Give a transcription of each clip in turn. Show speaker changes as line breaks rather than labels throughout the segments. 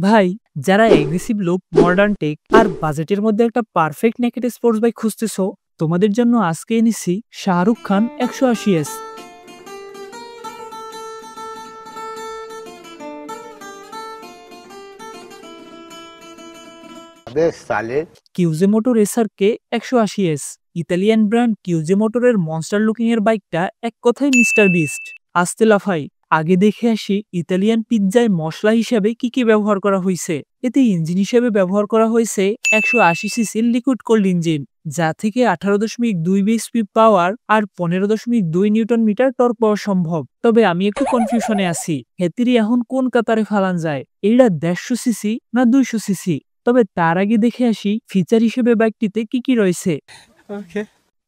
ভাই, যারা aggressive look, modern take আর বাজেটের মধ্যে একটা পারফেক্ট নেকেড স্পোর্টস বাইক খুঁজতেছো, তোমাদের জন্য আজকে এনেছি শাহরুখ খান 180S।
अबे साले।
কিউজে মোটর এসআর কে 180S, ইতালিয়ান ব্র্যান্ড কিউজে মোটরের মনস্টার লুকিং এর বাইকটা এক কথায় মিস্টার বিস্ট। আস্তে লাফাই, আগে দেখে আসি ইতালিয়ান পিৎজায় মশলা হিসেবে কি কি ব্যবহার করা হয়েছে। এতে ইঞ্জিন হিসেবে ব্যবহার করা হয়েছে 180 সিসির লিকুইড কোল্ড ইঞ্জিন, যা থেকে 18.2 বিএসপি পাওয়ার আর 15.2 নিউটন মিটার টর্ক পাওয়া সম্ভব। তবে আমি একটু কনফিউশনে আছি, হেতিরি এখন কোন কাতারে ফালান যায়, এইটা 150 সিসি না 200 সিসি। তবে তার আগে দেখে আসি ফিচার হিসেবে বাইকটিতে কি কি রয়েছে।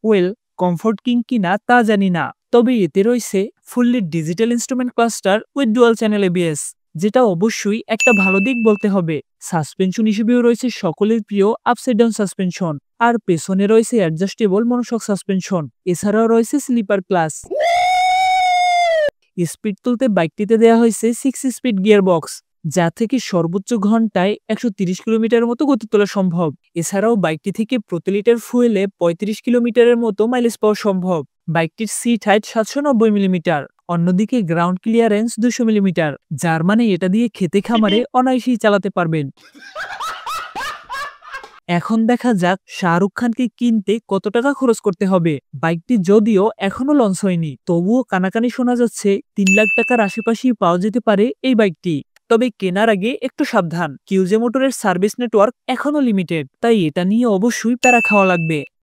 ওয়েল, কমফোর্ট কিং কিনা তা জানি না, তবে এতে রয়েছে fully digital instrument cluster with dual channel ABS, যেটা অবশ্যই একটা ভালো দিক বলতে হবে। সাসপেনশন হিসেবেও রয়েছে সকলের প্রিয় আপসাইড ডাউন সাসপেনশন, আর পেছনে রয়েছে অ্যাডজাস্টেবল মনোশক সাসপেনশন। এছাড়াও রয়েছে স্লিপার ক্লাস। স্পিড তুলতে বাইকটিতে দেওয়া হয়েছে 6 স্পিড গিয়ার বক্স, যা থেকে সর্বোচ্চ ঘন্টায় 130 কিলোমিটারের মতো গতি তোলা সম্ভব। এছাড়াও বাইকটি থেকে প্রতি লিটার ফুয়েলে 35 কিলোমিটারের মতো মাইলেজ পাওয়া সম্ভব। বাইকটির সিট হাইট 790 মিলিমিটার, অন্যদিকে গ্রাউন্ড ক্লিয়ারেন্স 200 মিলিমিটার, যার মানে এটা দিয়ে খেতে খামারে অনায়াসেই চালাতে পারবেন। এখন দেখা যাক শাহরুখ খানকে কিনতে কত টাকা খরচ করতে হবে। বাইকটি যদিও এখনো লঞ্চ হয়নি, তবুও কানাকানি শোনা যাচ্ছে 3 লাখ টাকার আশেপাশেই পাওয়া যেতে পারে এই বাইকটি। তবে কেনার আগে একটু সাবধান, কিউজে মোটরের সার্ভিস নেটওয়ার্ক এখনো লিমিটেড, তাই এটা নিয়ে অবশ্যই প্যারা খাওয়া লাগবে।